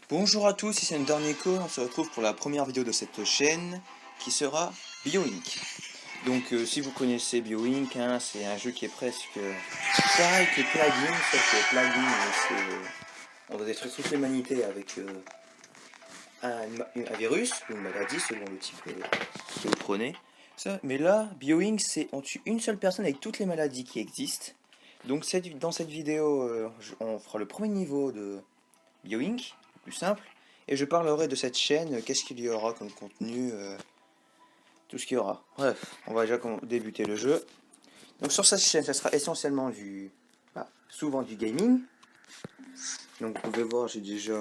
Bonjour à tous, ici c'est Nico, on se retrouve pour la première vidéo de cette chaîne qui sera BioInk. Donc si vous connaissez BioInk, hein, c'est un jeu qui est presque pareil que Plugin, sauf que Plugin on va détruire toute l'humanité avec un virus ou une maladie selon le type que vous prenez. Ça, mais là, BioInk, c'est on tue une seule personne avec toutes les maladies qui existent. Donc dans cette vidéo, on fera le premier niveau de BioInk, le plus simple, et je parlerai de cette chaîne, qu'est-ce qu'il y aura comme contenu, tout ce qu'il y aura. Bref, on va déjà débuter le jeu. Donc sur cette chaîne, ça sera essentiellement souvent du gaming. Donc vous pouvez voir, j'ai déjà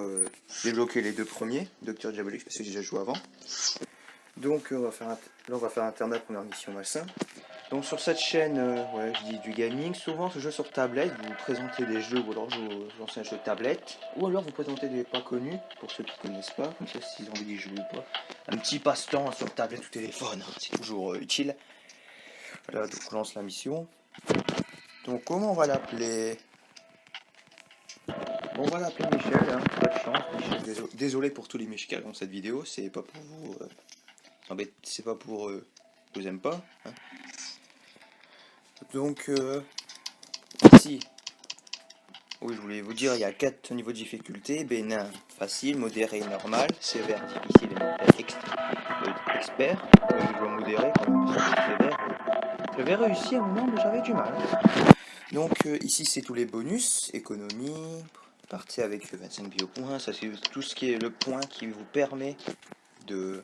débloqué les deux premiers, Docteur Diabolique, parce que j'ai déjà joué avant. Donc là on va faire Internet première mission malsain. Donc sur cette chaîne, ouais, je dis du gaming. Souvent je joue sur tablette, vous présentez des jeux ou alors vos anciens jeux de tablette. Ou alors vous présentez des pas connus, pour ceux qui ne connaissent pas, comme ça s'ils ont envie d'y jouer ou pas. Un petit passe-temps sur tablette ou téléphone, hein, c'est toujours utile. Voilà, donc on lance la mission. Donc comment on va l'appeler? Bon, on va l'appeler Michel, hein, pas de chance. Michel, désolé pour tous les Michel dans cette vidéo, c'est pas pour vous... c'est pas pour... je vous aime pas. Hein. Donc ici... Oui, je voulais vous dire, il y a 4 niveaux de difficulté, bénin, facile, modéré, normal, sévère, difficile et expert. Je dois modérer quand même, parce que sévère, j'avais réussi à un moment, mais j'avais du mal. Donc ici, c'est tous les bonus, économie, partie avec 25 biopoints, ça c'est tout ce qui est le point qui vous permet de...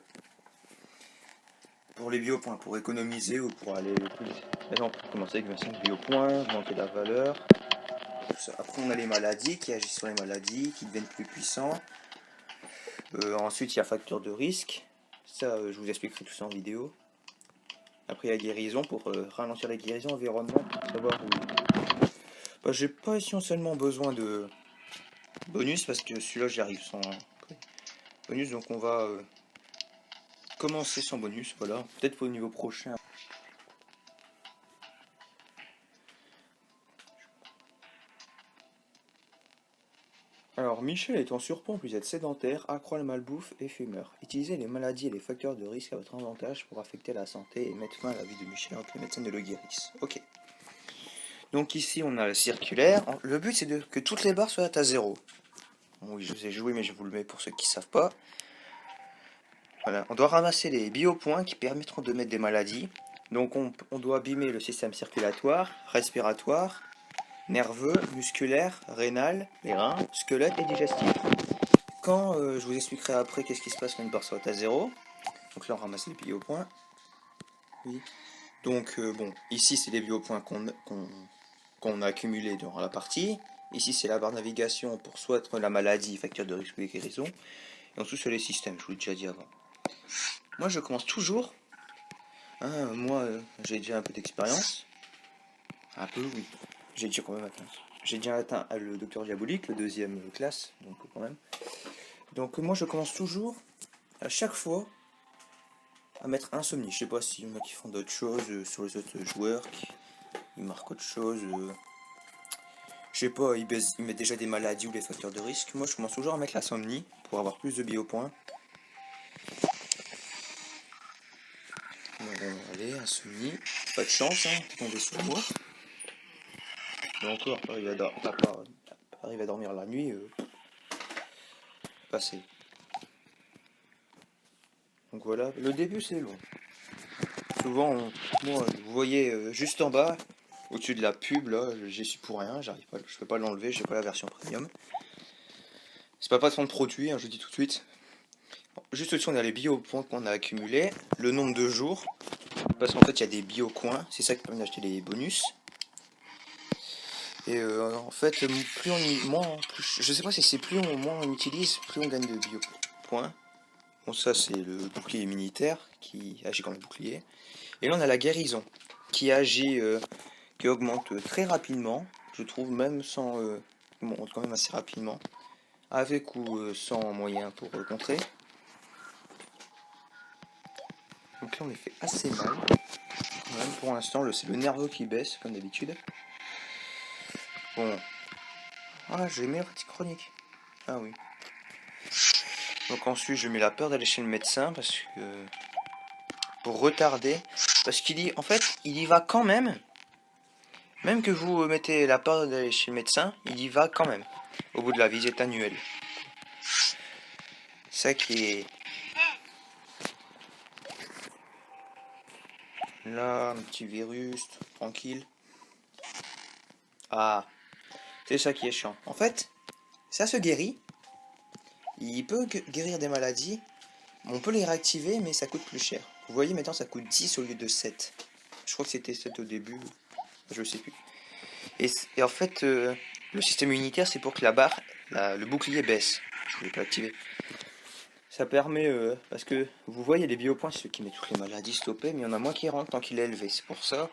Pour les biopoints, pour économiser ou pour aller le plus... Là, on peut commencer avec 25 biopoints, augmenter la valeur. Après, on a les maladies qui agissent sur les maladies, qui deviennent plus puissants. Ensuite, il y a facteur de risque. Ça, je vous expliquerai tout ça en vidéo. Après, il y a guérison pour ralentir la guérison, environnement, pour savoir où. Bah, j'ai pas essentiellement besoin de bonus parce que celui-là, j'y arrive sans bonus. Donc, on va commencer sans bonus. Voilà. Peut-être pour le niveau prochain. Alors, Michel est en surpoids, vous êtes sédentaire, accroît la malbouffe et fumeur. Utilisez les maladies et les facteurs de risque à votre avantage pour affecter la santé et mettre fin à la vie de Michel avant que les médecins ne le guérissent. Ok. Donc ici, on a le circulaire. Le but, c'est que toutes les barres soient à 0. Bon, oui, je sais jouer, mais je vous le mets pour ceux qui ne savent pas. Voilà. On doit ramasser les biopoints qui permettront de mettre des maladies. Donc on doit abîmer le système circulatoire, respiratoire, nerveux, musculaire, rénal, les reins, squelette et digestif. Quand je vous expliquerai après qu'est-ce qui se passe quand une barre soit à 0. Donc là, on ramasse les biopoints. Oui. Donc bon, ici, c'est les biopoints qu'on a accumulés durant la partie. Ici, c'est la barre navigation pour soit la maladie, facteur de risque ou guérison. Et ensuite, c'est les systèmes, je vous l'ai déjà dit avant. Moi, je commence toujours. Hein, moi, j'ai déjà un peu d'expérience. Un peu, oui. J'ai déjà quand même atteint. J'ai déjà atteint le Docteur Diabolique, le deuxième classe, donc quand même. Donc moi, je commence toujours, à chaque fois, à mettre insomnie. Je sais pas s'il y en a qui font d'autres choses sur les autres joueurs, qui ils marquent autre chose. Je sais pas, ils mettent déjà des maladies ou des facteurs de risque. Moi, je commence toujours à mettre l'insomnie pour avoir plus de biopoints. Allez, insomnie. Pas de chance, hein, t'es tombé sur moi. Mais encore, arrive à dormir la nuit, passé. Donc voilà, le début c'est long. Souvent, moi, vous voyez juste en bas, au-dessus de la pub, là, j'y suis pour rien, j'arrive pas, je peux pas l'enlever, j'ai pas la version premium. C'est pas patron de produit, hein, je dis tout de suite. Bon, juste au-dessus, on a les biopoints qu'on a accumulés, le nombre de jours, parce qu'en fait, il y a des biocoins, c'est ça qui permet d'acheter les bonus. Et en fait, plus on y, je sais pas si c'est moins on utilise, plus on gagne de biopoints. Bon, ça c'est le bouclier militaire qui agit comme le bouclier. Et là on a la guérison qui agit, qui augmente très rapidement, je trouve, même sans, monte quand même assez rapidement, avec ou sans moyen pour contrer. Donc là on est fait assez mal. Même pour l'instant, c'est le nerveux qui baisse comme d'habitude. Bon. Ah, j'ai mes petites chroniques. Ah oui. Donc ensuite je mets la peur d'aller chez le médecin parce que pour retarder, parce qu'il y en fait il y va quand même. Même que vous mettez la peur d'aller chez le médecin, il y va quand même au bout de la visite annuelle. Ça qui est là, un petit virus, tranquille. Ah, c'est ça qui est chiant. En fait, ça se guérit. Il peut guérir des maladies. On peut les réactiver, mais ça coûte plus cher. Vous voyez, maintenant ça coûte 10 au lieu de 7. Je crois que c'était 7 au début. Je sais plus. Et en fait, le système immunitaire, c'est pour que la barre, le bouclier baisse. Je voulais pas l'activer. Ça permet, parce que vous voyez les biopoints, c'est ceux qui mettent toutes les maladies stoppées, mais il y en a moins qui rentrent tant qu'il est élevé. C'est pour ça,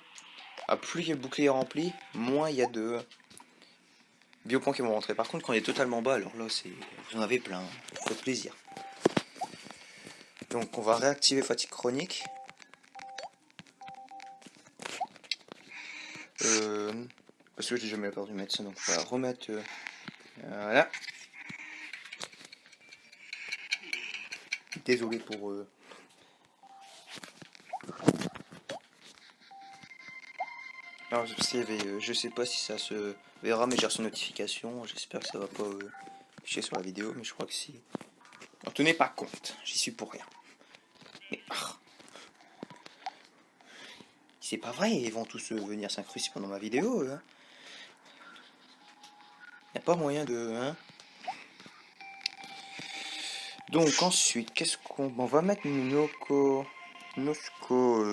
plus le bouclier est rempli, moins il y a de biopoints qui vont rentrer. Par contre, quand il est totalement bas, alors là, vous en avez plein. Fait plaisir. Donc, on va réactiver fatigue chronique. Parce que j'ai jamais peur du médecin, donc on va remettre. Voilà. Désolé pour. Alors, je sais pas si ça se verra, mais j'ai reçu une notification. J'espère que ça va pas chier sur la vidéo, mais je crois que si. En tenez pas compte, j'y suis pour rien. Mais c'est pas vrai, ils vont tous venir s'incruster pendant ma vidéo. Hein. Y a pas moyen de. Hein. Donc ensuite, qu'est-ce qu'on. On va mettre Noko. Nosco.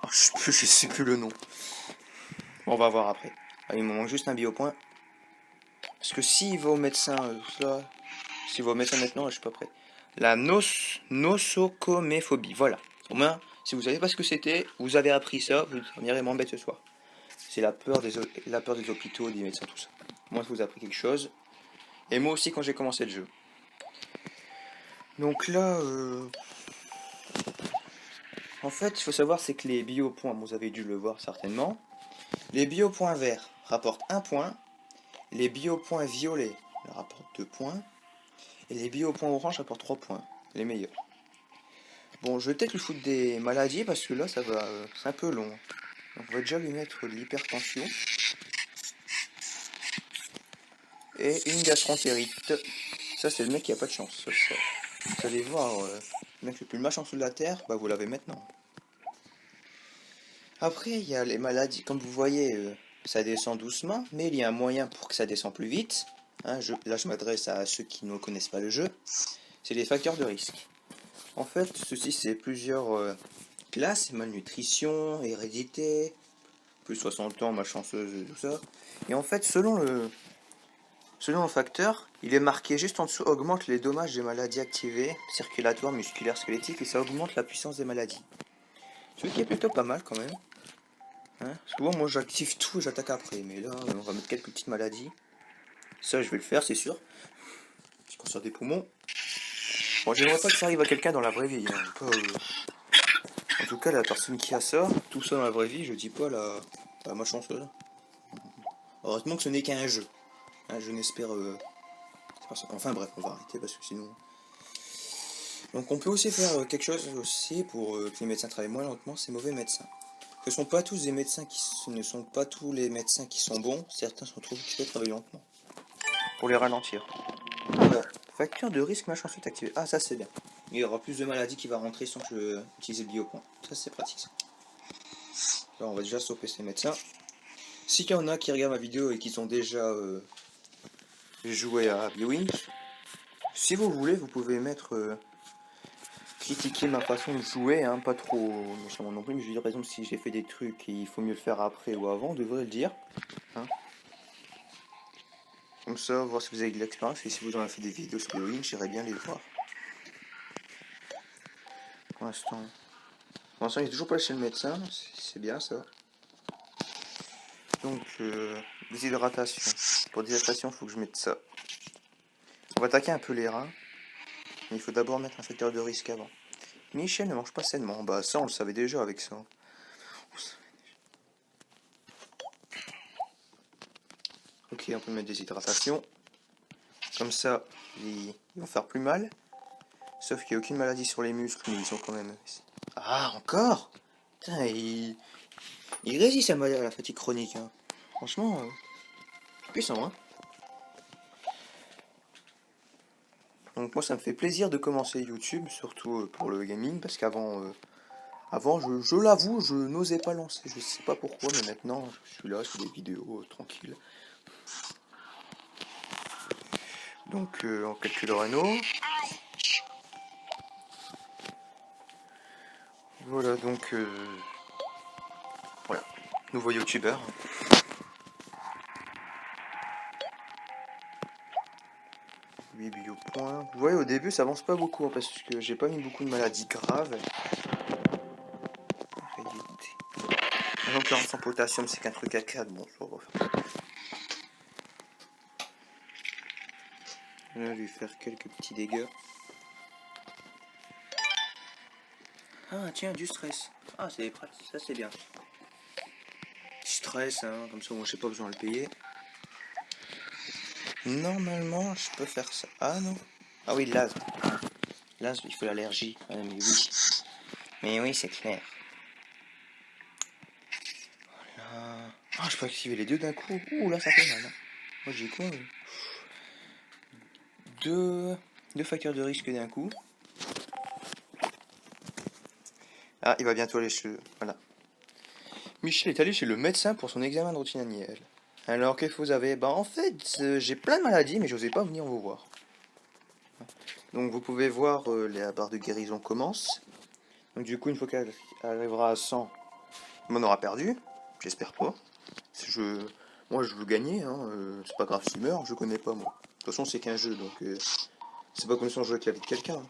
Je sais plus le nom. Bon, on va voir après. Ah, il me manque juste un biopoint. Parce que s'il va au médecin, là. S'il va au médecin maintenant, je suis pas prêt. La nosocoméphobie. Voilà. Au moins, si vous savez pas ce que c'était, vous avez appris ça, vous n'irez m'embêter ce soir. C'est la peur des hôpitaux, des médecins, tout ça. Moi, je vous ai appris quelque chose. Et moi aussi quand j'ai commencé le jeu. Donc là, en fait, il faut savoir, c'est que les biopoints, vous avez dû le voir certainement, les biopoints verts rapportent 1 point, les biopoints violets rapportent 2 points, et les biopoints orange rapportent 3 points, les meilleurs. Bon, je vais peut-être lui foutre des maladies, parce que là, ça va, c'est un peu long. Donc on va déjà lui mettre de l'hypertension, et une gastroentérite. Ça, c'est le mec qui a pas de chance. Ça. Vous allez voir, le mec le plus malchanceux de la Terre, bah vous l'avez maintenant. Après, il y a les maladies. Comme vous voyez, ça descend doucement, mais il y a un moyen pour que ça descende plus vite. Hein, là, je m'adresse à ceux qui ne connaissent pas le jeu. C'est les facteurs de risque. En fait, ceci, c'est plusieurs classes, malnutrition, hérédité, plus 60 ans, malchanceuse, tout ça. Et en fait, selon le facteur, il est marqué juste en dessous, augmente les dommages des maladies activées, circulatoires, musculaires, squelettiques, et ça augmente la puissance des maladies. Ce qui est plutôt pas mal quand même. Hein, souvent, moi j'active tout et j'attaque après, mais là, on va mettre quelques petites maladies. Ça, je vais le faire, c'est sûr. Petit cancer des poumons. Bon, j'aimerais pas que ça arrive à quelqu'un dans la vraie vie. Hein. Pas, en tout cas, la personne qui a ça, tout ça dans la vraie vie, je dis pas la malchanceuse. Heureusement que ce n'est qu'un jeu. Hein, je n'espère. Enfin bref, on va arrêter parce que sinon. Donc on peut aussi faire quelque chose aussi pour que les médecins travaillent moins lentement, c'est mauvais médecins. Ce sont pas tous des médecins ce ne sont pas tous les médecins qui sont bons, certains sont trop occupés de travailler lentement. Pour les ralentir. Bon, facteur de risque machin est activé. Ah ça c'est bien. Il y aura plus de maladies qui va rentrer sans que je utilise le biopoint. Ça c'est pratique ça. Là on va déjà stopper ces médecins. S'il y en a qui regardent ma vidéo et qui ont déjà joué à BioWing, si vous voulez vous pouvez mettre critiquer ma façon de jouer, hein, pas trop méchamment non plus, mais je veux dire par exemple si j'ai fait des trucs et il faut mieux le faire après ou avant, vous devrez le dire. Hein. Comme ça, voir si vous avez de l'expérience et si vous en avez fait des vidéos sur BioWing, j'irai bien les voir. Pour l'instant, il n'est toujours pas chez le médecin, c'est bien ça. Donc, déshydratation. Pour déshydratation, il faut que je mette ça. On va attaquer un peu les reins, mais il faut d'abord mettre un facteur de risque avant. Michel ne mange pas sainement. Bah ça, on le savait déjà avec ça. Ok, on peut mettre déshydratation. Comme ça, ils vont faire plus mal. Sauf qu'il n'y a aucune maladie sur les muscles, mais ils sont quand même... Ah, encore? Putain, il résiste à la fatigue chronique, hein. Franchement, puissant, hein. Donc moi, ça me fait plaisir de commencer YouTube, surtout pour le gaming, parce qu'avant, je l'avoue, je n'osais pas lancer. Je sais pas pourquoi, mais maintenant, je suis là, je fais des vidéos tranquilles. Donc, on calcule Renault. Voilà, donc, voilà, nouveau youtubeur. 8 biopoints. Vous voyez, au début, ça avance pas beaucoup, hein, parce que j'ai pas mis beaucoup de maladies graves. Donc, là, sans potassium, c'est qu'un truc à 4. Bon, ça va faire. Là, je vais lui faire quelques petits dégâts. Ah, tiens, du stress. Ah, c'est pratique, ça c'est bien. Stress, hein, comme ça, moi, j'ai pas besoin de le payer. Normalement, je peux faire ça. Ah non. Ah oui, l'asthme. L'asthme, il faut l'allergie. Ah, mais oui. Mais oui, c'est clair. Voilà. Ah, je peux activer les deux d'un coup. Ouh, là, ça fait mal. Hein. Moi, j'ai quoi deux facteurs de risque d'un coup. Ah, il va bientôt aller chez... Voilà. Michel est allé chez le médecin pour son examen de routine annuel. Alors, qu'est-ce que vous avez? Bah, en fait, j'ai plein de maladies, mais j'osais pas venir vous voir. Donc, vous pouvez voir, la barre de guérison commence. Donc, du coup, une fois qu'elle arrivera à 100, on aura perdu. J'espère pas. Je... Moi, je veux gagner, hein. C'est pas grave s'il meurt, je connais pas, moi. De toute façon, c'est qu'un jeu, donc... c'est pas comme si on jouait avec la vie de quelqu'un. Hein.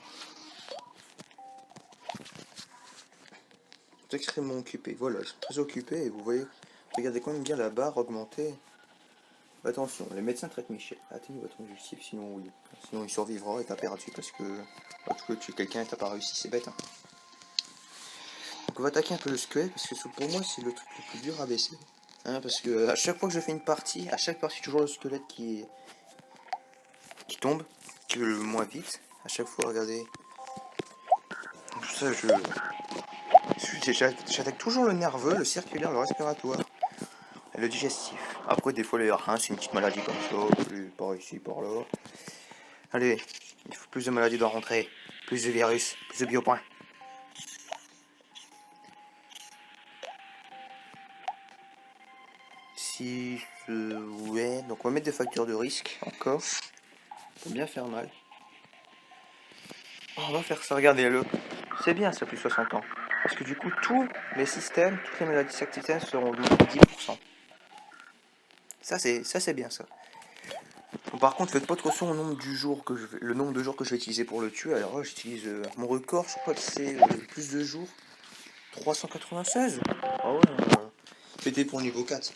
Extrêmement occupé. Voilà, ils sont très occupés, et vous voyez... Regardez quand même bien la barre augmenter. Attention, les médecins traitent Michel. Atteignez votre objectif, sinon oui. Sinon il survivra et t'as perdu parce que tu tuer quelqu'un et t'as pas réussi, c'est bête. Hein. Donc on va attaquer un peu le squelette parce que pour moi c'est le truc le plus dur à baisser. Hein, parce que à chaque fois que je fais une partie, à chaque partie toujours le squelette qui tombe, qui veut le moins vite. À chaque fois, regardez. Donc ça j'attaque toujours le nerveux, le circulaire, le respiratoire. Et le digestif. Après des fois les reins, c'est une petite maladie comme ça, par ici, par là. Allez, il faut plus de maladies doivent rentrer, plus de virus, plus de biopoints. 6, ouais, donc on va mettre des facteurs de risque encore, pour bien faire mal. Oh, on va faire ça, regardez-le, c'est bien ça, plus 60 ans. Parce que du coup, tous les systèmes, toutes les maladies sectaires seront de 10%. Ça c'est bien ça. Bon, par contre, faites pas trop attention au nombre du jour que le nombre de jours que je vais utiliser pour le tuer. Alors là, j'utilise mon record, je crois que c'est plus de jours. 396. Ah ouais, c'était pour niveau 4.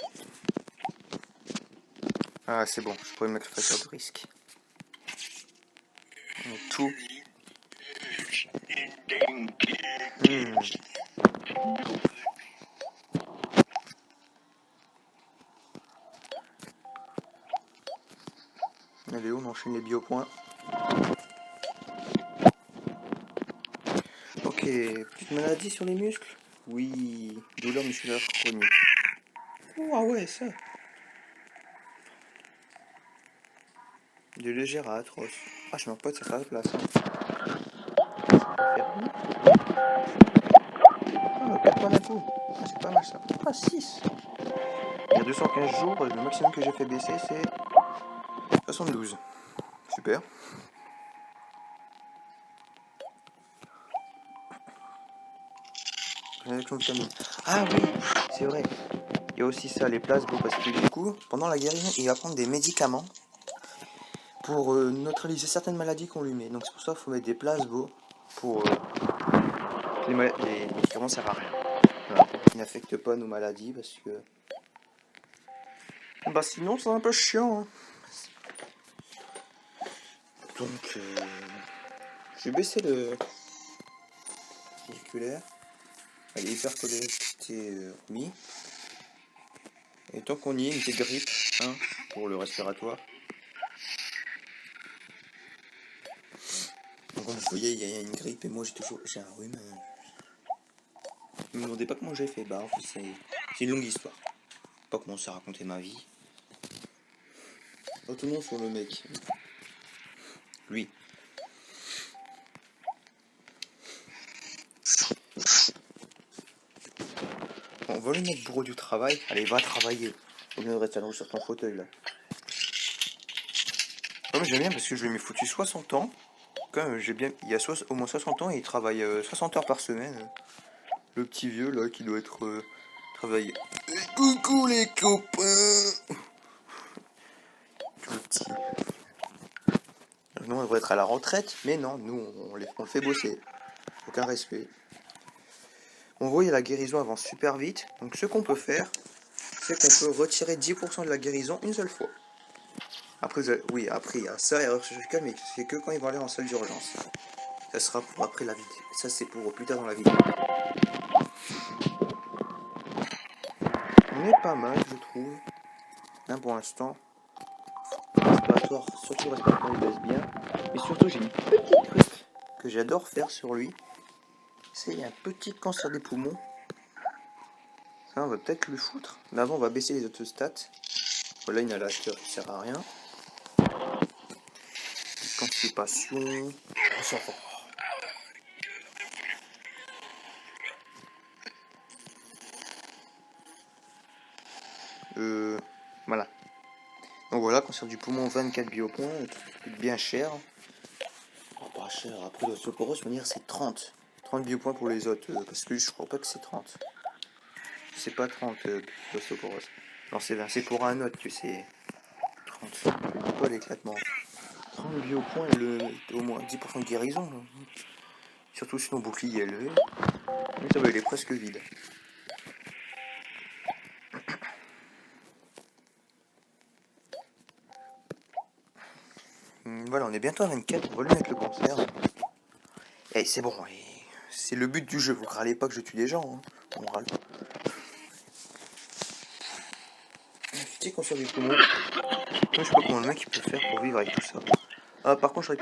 Ah, c'est bon, je pourrais mettre le facteur de risque. Tout. Allez, on enchaîne les biopoints. Ok, petite maladie sur les muscles? Oui, douleur musculaire chronique. Oh, ah ouais, ça. De légère à atroce. Ah, je manque pas de ça à la place. Hein. Ah, 4 points d'un coup. Ah, c'est pas mal ça. Ah, 6. Il y a 215 jours, le maximum que j'ai fait baisser, c'est 72. Super. Ah oui, c'est vrai. Il y a aussi ça, les placebos, parce que du coup, pendant la guérison, il va prendre des médicaments pour neutraliser certaines maladies qu'on lui met. Donc c'est pour ça qu'il faut mettre des placebos pour les médicaments servent à rien. Voilà, pour qu'ils n'affectent pas nos maladies, parce que... Bah sinon, c'est un peu chiant. Hein. Donc, je vais baisser le circulaire. Elle est hyper connectée remis. Et tant qu'on y est, une petite grippe hein, pour le respiratoire. Donc Comme vous voyez, il y a une grippe et moi j'ai un rhume. Ne me demandez pas comment j'ai fait. Bah, en fait, c'est une longue histoire. Pas commencer à raconter ma vie. Retournons sur le mec. Lui. Bon, on va lui mettre bourreau du travail. Allez, va travailler. Au lieu de rester allongé sur ton fauteuil là. Moi j'aime bien parce que je lui ai foutu 60 ans. Quand même, j'ai bien. Il y a au moins 60 ans et il travaille 60 heures par semaine. Le petit vieux là qui doit être travaillé. Coucou les copains. Tout petit. Nous on devrait être à la retraite, mais non, nous on le fait bosser. Aucun respect. On voit la guérison avance super vite. Donc ce qu'on peut faire, c'est qu'on peut retirer 10% de la guérison une seule fois. Après, oui, après il y a ça, erreur chirurgicale, mais c'est que quand ils vont aller en salle d'urgence. Ça sera pour après la vidéo. Ça c'est pour plus tard dans la vidéo. On est pas mal, je trouve. Hein, pour l'instant. Respiratoire, surtout le respiratoire il baisse bien. Mais surtout j'ai une petite truc que j'adore faire sur lui. C'est un petit cancer des poumons. Ça on va peut-être le foutre. Mais avant on va baisser les autres stats. Voilà, inhalateur qui sert à rien. Constipation. On s'en va. Voilà. Donc voilà, cancer du poumon, 24 biopoints, coûte bien cher. Oh, pas cher, après l'ostéoporose, je veux dire, c'est 30. 30 biopoints pour les autres, parce que je crois pas que c'est 30. C'est pas 30 l'ostéoporose. Non, c'est 20, c'est pour un autre que c'est 30. C'est pas l'éclatement. 30 biopoints et au moins 10% de guérison. Là. Surtout si ton bouclier est élevé. Mais ça va, il est presque vide. Voilà, on est bientôt à 24, on va lui mettre le cancer. Et c'est bon, c'est le but du jeu, vous râlez pas que je tue des gens, hein. On râle pas. Petit cancer du poumon. Je sais pas comment le mec il peut faire pour vivre avec tout ça. Ah, par contre, j'aurais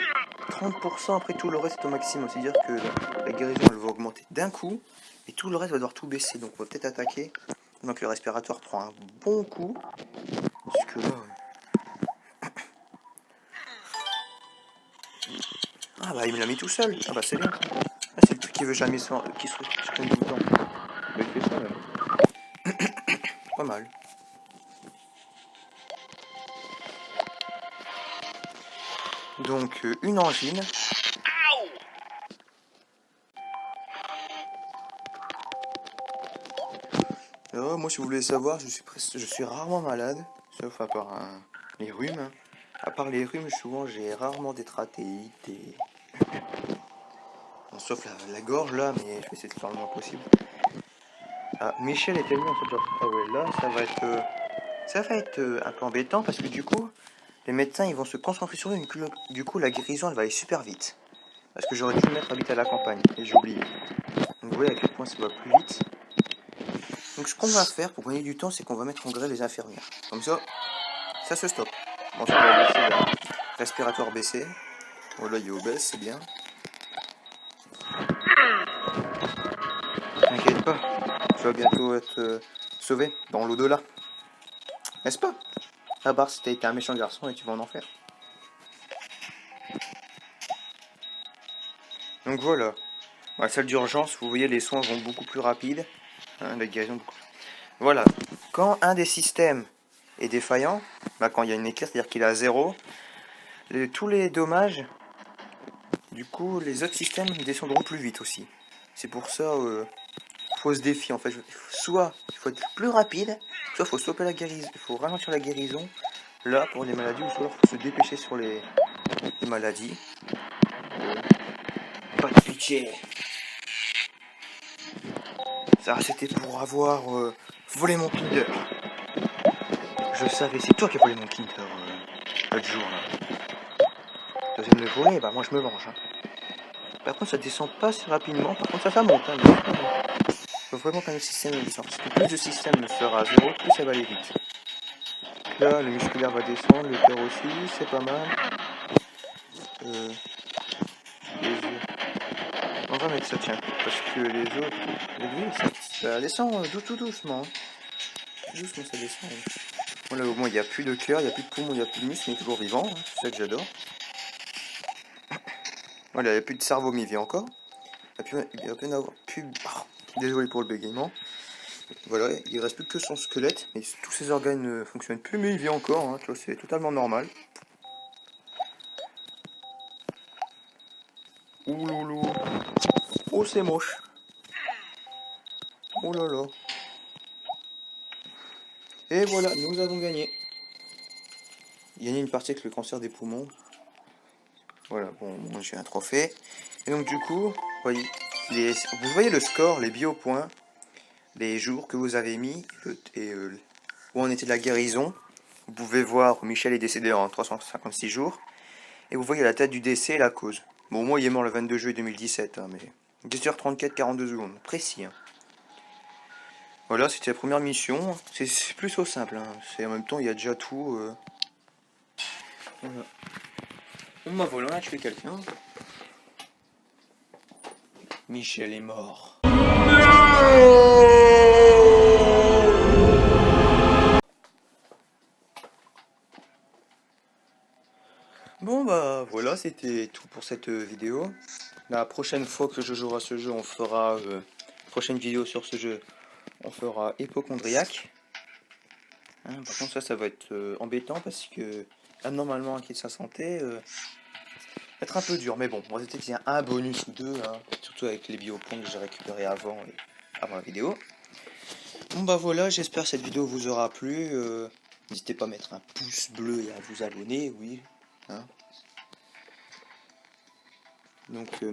30% après tout le reste est au maximum. C'est-à-dire que la guérison elle va augmenter d'un coup et tout le reste va devoir tout baisser. Donc on va peut-être attaquer. Donc le respiratoire prend un bon coup. Parce que là. Ah bah il me l'a mis tout seul. Ah bah c'est bien. Ah, c'est le truc qui veut jamais qui se supprime tout le temps. Bah, il fait ça même. Pas mal. Donc une angine. Alors, moi si vous voulez savoir, je suis rarement malade. Sauf à part les rhumes. Hein. À part les rhumes, souvent j'ai rarement des trachéites et... Bon, sauf la gorge là, mais je vais essayer de faire le moins possible. Ah, Michel était venu en fait. Ah ouais, là ça va être un peu embêtant parce que du coup, les médecins ils vont se concentrer sur lui. Du coup, la guérison elle va aller super vite. Parce que j'aurais dû le mettre habité à la campagne et j'ai oublié. Donc vous voyez à quel point ça va plus vite. Donc ce qu'on va faire pour gagner du temps, c'est qu'on va mettre en grève les infirmières. Comme ça se stoppe. Bon, ça, on va laisser le respiratoire baisser. Voilà, il est obèse, c'est bien. T'inquiète pas, tu vas bientôt être sauvé dans l'au-delà. N'est-ce pas? À part si t'as été un méchant garçon et tu vas en enfer. Donc voilà. Dans la salle d'urgence, vous voyez, les soins vont beaucoup plus rapides. Hein, la guérison beaucoup. Voilà. Quand un des systèmes est défaillant, bah quand il y a une éclair, c'est-à-dire qu'il est à zéro, tous les dommages, du coup, les autres systèmes descendront plus vite aussi. C'est pour ça, faut se défier en fait. Soit il faut être plus rapide, soit il faut stopper la guérison, il faut ralentir la guérison. Là, pour les maladies, ou soit il faut se dépêcher sur les maladies. Pas de pitié. Ça, c'était pour avoir volé mon Kinder. Je savais, c'est toi qui as volé mon Kinder l'autre jour là. Tu osé me le voler, bah moi je me venge. Hein. Par contre, ça descend pas si rapidement. Par contre, ça monte. Hein, il faut vraiment qu'un système descende. Parce que plus le système sera à zéro, plus ça va aller vite. Là, le musculaire va descendre, le cœur aussi, c'est pas mal. Les va mettre ça, tiens. Parce que les autres, lui, ça descend tout doucement. Tout doucement, ça descend. Voilà, au moins, il n'y a plus de cœur, il n'y a plus de poumon, il n'y a plus de muscle, mais il est toujours vivant. Hein, c'est ça que j'adore. Voilà, il n'y a plus de cerveau, mais il vit encore. Il y a plus d'avoir. Désolé pour le bégaiement. Voilà, il reste plus que son squelette, mais tous ses organes ne fonctionnent plus, mais il vit encore, hein, tu vois, c'est totalement normal. Ouh loulou. Oh, c'est moche. Oh là là. Et voilà, nous avons gagné. Gagné une partie avec le cancer des poumons. Voilà, bon, moi j'ai un trophée. Et donc du coup, voyez, vous voyez le score, les biopoints, les jours que vous avez mis, et où en était la guérison. Vous pouvez voir, Michel est décédé en 356 jours. Et vous voyez la date du décès et la cause. Bon, moi il est mort le 22 juillet 2017, hein, mais 10h34, 42 secondes, précis. Hein. Voilà, c'était la première mission. C'est plutôt simple. Hein. C'est en même temps, il y a déjà tout. Voilà. Bon bah voilà, on a tué quelqu'un. Michel est mort. Bon bah voilà, c'était tout pour cette vidéo. La prochaine fois que je jouerai à ce jeu, on fera prochaine vidéo sur ce jeu, on fera Hypochondriac. Hein, par contre ça va être embêtant parce que normalement inquiet de sa santé, va être un peu dur. Mais bon, on va peut-être qu'il y a un bonus ou deux, hein, surtout avec les biopoints que j'ai récupérés avant la vidéo. Bon bah voilà, j'espère que cette vidéo vous aura plu. N'hésitez pas à mettre un pouce bleu et à vous abonner, oui. Hein. Donc